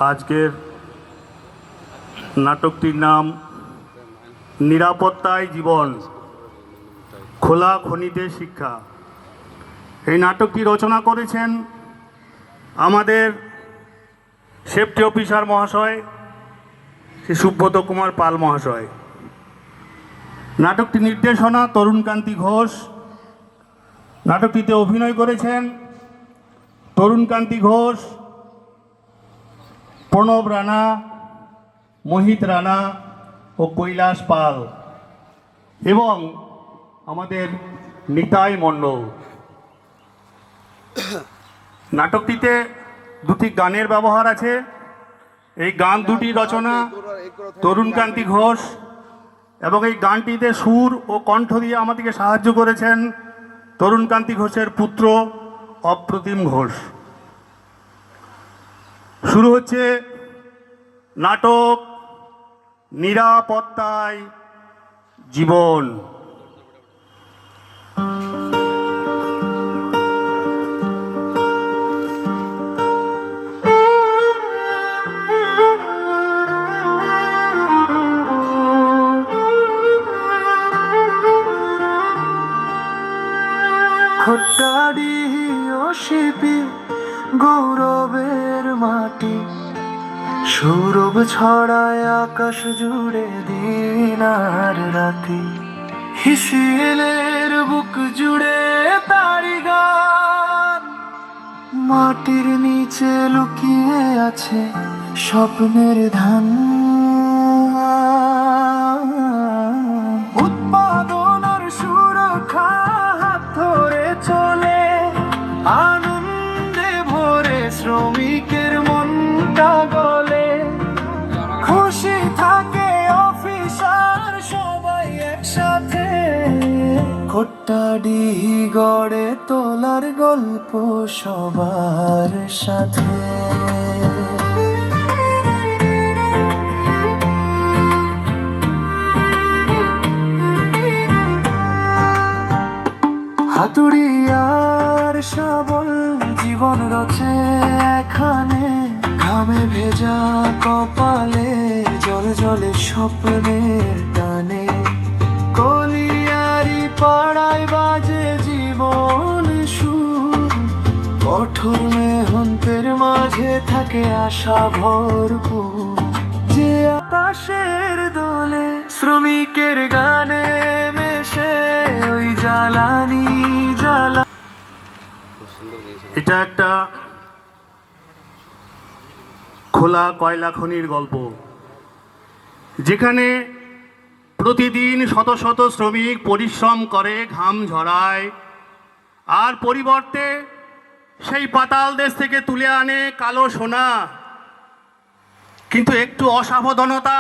আজকের নাটকটির নাম নিরাপত্তায় জীবন, খোলা খনিতে শিক্ষা। এই নাটকটি রচনা করেছেন আমাদের সেফটি অফিসার মহাশয় শ্রী সুব্রত কুমার পাল মহাশয়। নাটকটি নির্দেশনা তরুণকান্তি ঘোষ। নাটকটিতে অভিনয় করেছেন তরুণকান্তি ঘোষ, প্রণব রানা, মোহিত রানা ও কৈলাস পাল এবং আমাদের নিতাই মণ্ডল। নাটকটিতে দুটি গানের ব্যবহার আছে। এই গান দুটি রচনা তরুণকান্তি ঘোষ এবং এই গানটিতে সুর ও কণ্ঠ দিয়ে আমাদেরকে সাহায্য করেছেন তরুণকান্তি ঘোষের পুত্র অপ্রতিম ঘোষ। শুরু হচ্ছে নাটক নিরাপত্তায় জীবন। খোট্টাডিহি ও শিপি গৌরবের মাটি, সৌরভ ছড়ায় আকাশ জুড়ে দিন আর রাতি। হিসিলের বুক জুড়ে তারি গান, মাটির নিচে লুকিয়ে আছে স্বপ্নের ধান। উৎপাদন আর সুরক্ষা হাত ধরে চলে, আনন্দে ভরে শ্রমিকের মনটা গলে। খুশি থাকে অফিসার সবাই একসাথে, খোট্টাডিহি গড়ে তোলার গল্প সবার সাথে। হাতুড়ি আর শাবল জীবন রচে এখানে, ঘামে ভেজা কপালে জল জলে স্বপ্নের টানে। কলিয়ারি পাড়ায় বাজে জীবন সুর, কঠোর মেহন্তের মাঝে থাকে আশা ভরপুর। যে আকাশের দোলে শ্রমিকের গানে মেশে ওই জ্বালানি জ্বালা। এটা একটা খোলা কয়লা খনির গল্প, যেখানে প্রতিদিন শত শত শ্রমিক পরিশ্রম করে, ঘাম ঝরায়, আর পরিবর্তে সেই পাতাল দেশ থেকে তুলে আনে কালো সোনা। কিন্তু একটু অসাবধানতা,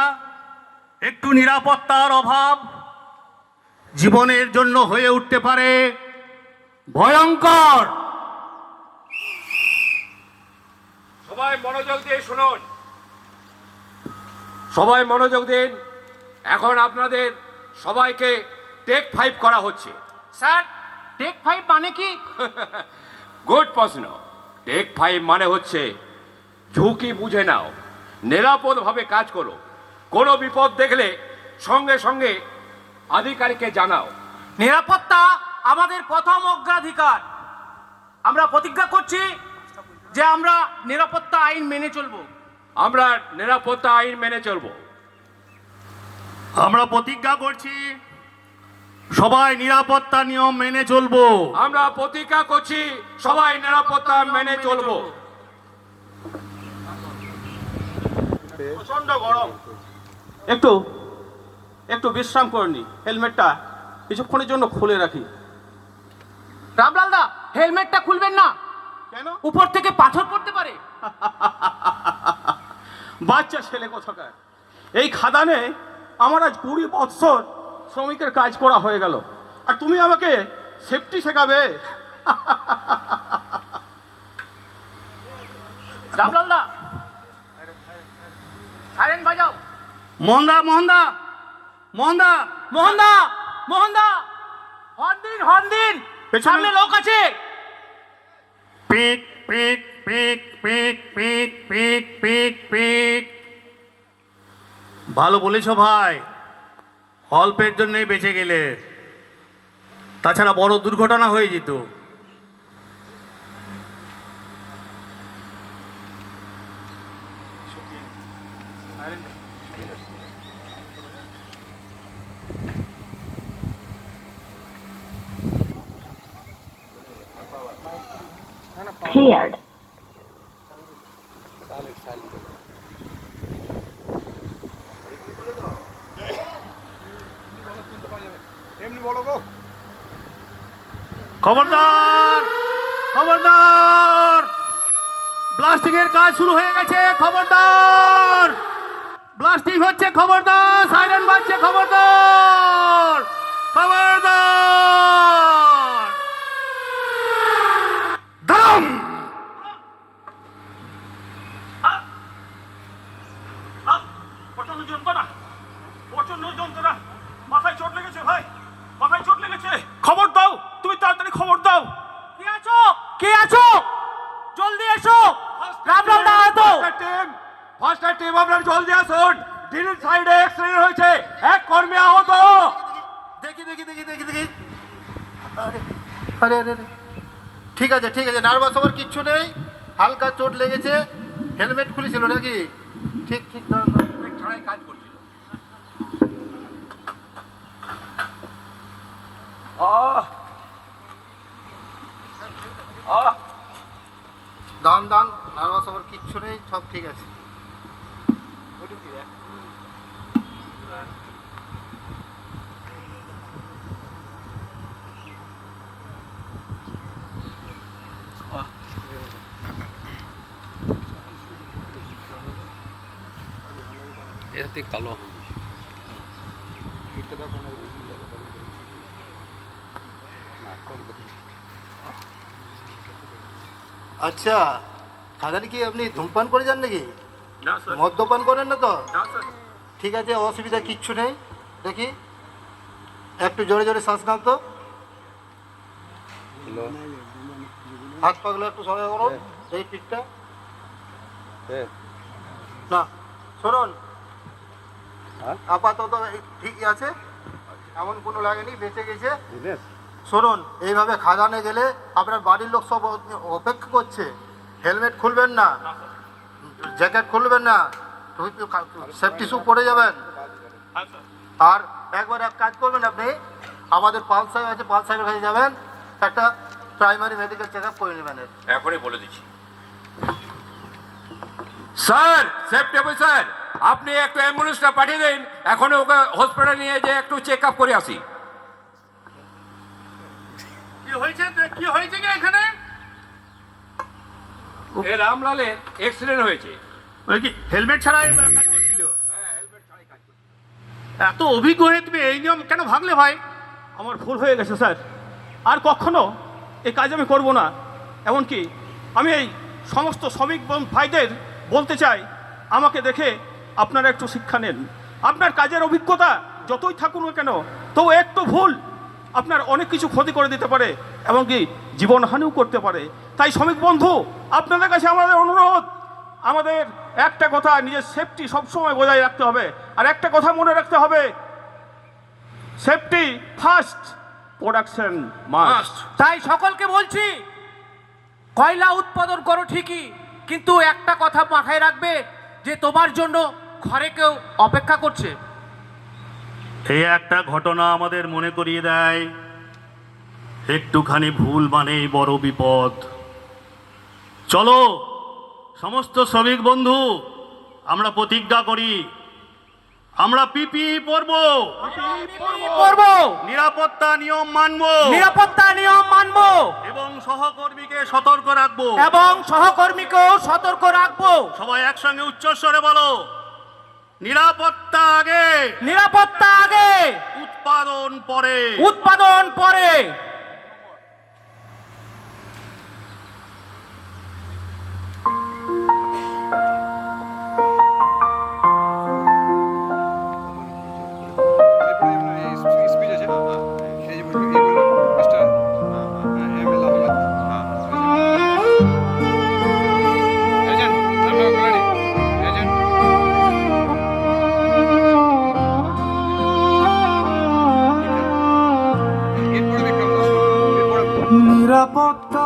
একটু নিরাপত্তার অভাব জীবনের জন্য হয়ে উঠতে পারে ভয়ঙ্কর। সবাই মনোযোগ দিয়ে শুনুন, সবাই মনোযোগ দিন। এখন আপনাদের সবাইকে টেক 5 করা হচ্ছে। স্যার, টেক 5 মানে কি? গুড প্রশ্ন। টেক 5 মানে হচ্ছে ঝুঁকি বুঝে নাও, নিরাপদভাবে কাজ করো, কোনো বিপদ দেখলে সঙ্গে সঙ্গে আধিকারিককে জানাও। নিরাপত্তা আমাদের প্রথম অগ্রাধিকার। আমরা প্রতিজ্ঞা করছি যে আমরা নিরাপত্তা আইন মেনে চলব। আমরা নিরাপত্তা আইন মেনে চলব। আমরা প্রতিজ্ঞা করছি সবাই নিরাপত্তা নিয়ম মেনে চলবো। আমরা প্রতিজ্ঞা করছি সবাই নিরাপত্তা মেনে চলব। প্রচন্ড গরম, একটু একটু বিশ্রাম করে নি। হেলমেটটা কিছুক্ষণের জন্য খুলে রাখি। রামলালদা, হেলমেটটা খুলবেন না। কেন? উপর থেকে পাথর পড়তে পারে। বাচ্চা ছেলে কোথাকার। এই খাদানে আমার আজ 20 বৎসর শ্রমিকের কাজ করা হয়ে গেল, আর তুমি আমাকে সেফটি শেখাবে? রামলালদা, সাইরেন বাজাও। মোহনদা, মোহনদা, মোহনদা, মোহনদা, মোহনদা, হর্ন দিন, হর্ন দিন। পেছনে সামনে লোক আছে। পিক পিক পিক পিক পিক পিক পিক পিক। ভালো বলেছো ভাই, অল্পের জন্যই বেঁচে গেলে, তাছাড়া বড় দুর্ঘটনা হয়ে যেত। Cleared. খবরদার খবরদার, ব্লাস্টিং এর কাজ শুরু হয়ে গেছে, খবরদার ব্লাস্টিং হচ্ছে, খবরদার সাইরেন বাজছে, খবরদার খবরদার। দাম প্রচন্ড যন্ত্রণা, প্রচন্ড যন্ত্রণা, মাথায় চোট লেগেছে ভাই, মাথায় চোট লেগেছে। খবর দাও, তুমি তাড়াতাড়ি খবর দাও। কে আছো? কে আছো? জলদি এসো। রামলাল দা তো ফার্স্ট এড টিম আপনার জলদি আসুন। ড্রিল সাইডে অ্যাক্সিডেন্ট হয়েছে, এক কর্মী আহত। দেখি দেখি দেখি দেখি দেখি, আরে আরে আরে আরে। ঠিক আছে ঠিক আছে, নার্ভাস হওয়ার কিচ্ছু নেই, হালকা চোট লেগেছে, হেলমেট খুলেছিল নাকি? ঠিক ঠিক, থানায় কাজ করছিল। দান দান, নার্ভাস হওয়ার কিচ্ছু নেই, সব ঠিক আছে। এতে কালো আচ্ছা, খাদানি কি আপনি ধূমপান করে যান নাকি? না স্যার, মদ্যপান করেন না তো? না স্যার। ঠিক আছে, অসুবিধা কিচ্ছু নেই। দেখি একটু জোরে জোরে শ্বাস নাও তো, হাত পাগলে একটু সবাই করো, এই পিঠটা না। শুনুন, আপাতত ঠিকই আছে, এমন কোনো লাগেনি, বেঁচে গেছে। শুনুন, এইভাবে খাদানে গেলে আপনার বাড়ির লোক সব অপেক্ষা করছে। হেলমেট খুলবেন না, জ্যাকেট খুলবেন না, সেফটি শু পরে যাবেন। আর একবার এক কাজ করবেন, আপনি আমাদের পাল সাহেব আছে, পাল সাহেবের কাছে যাবেন, একটা প্রাইমারি মেডিকেল চেক আপ করে নেবেন। এখনই বলে দিচ্ছি। স্যার, সেফটি অফিসার, আপনি একটু অ্যাম্বুলেন্সটা পাঠিয়ে দিন, এখন ওকে হসপিটালে নিয়ে যেয়ে একটু চেক আপ করে আসি। কি হয়েছে, কি হয়েছে কি এখানে? এ রামলালের অ্যাক্সিডেন্ট হয়েছে। ওই কি হেলমেট ছাড়া কাজ করছিল? এত অভিজ্ঞ হয়ে তুমি এই নিয়ম কেন ভাগলে ভাই? আমার ভুল হয়ে গেছে স্যার, আর কখনো এই কাজ আমি করব না। এমনকি আমি এই সমস্ত শ্রমিক ভাইদের বলতে চাই, আমাকে দেখে আপনারা একটু শিক্ষা নেন। আপনার কাজের অভিজ্ঞতা যতই থাকুন না কেন, তবু একটু ভুল আপনার অনেক কিছু ক্ষতি করে দিতে পারে, এমনকি জীবনহানিও করতে পারে। তাই শ্রমিক বন্ধু, আপনাদের কাছে আমাদের অনুরোধ, আমাদের একটা কথা, নিজের সেফটি সবসময় বজায় রাখতে হবে। আর একটা কথা মনে রাখতে হবে, সেফটি ফার্স্ট, প্রোডাকশন মাস্ট। তাই সকলকে বলছি, কয়লা উৎপাদন করো ঠিকই, কিন্তু একটা কথা মাথায় রাখবে যে তোমার জন্য ঘরে কেউ অপেক্ষা করছে। এই একটা ঘটনা আমাদের মনে করিয়ে দেয়, একটুখানি ভুল মানেই বড় বিপদ। চলো সমস্ত শ্রমিক বন্ধু, আমরা প্রতিজ্ঞা করি, আমরা পিপিই পরবো, নিরাপত্তা নিয়ম মানবো, নিরাপত্তা নিয়ম মানবো এবং সহকর্মীকে সতর্ক রাখবো, এবং সহকর্মীকেও সতর্ক রাখবো। সবাই একসঙ্গে উচ্চস্বরে বলো, নিরাপত্তা আগে, নিরাপত্তা আগে, উৎপাদন পরে। উৎপাদন পরে। নিরাপত্তা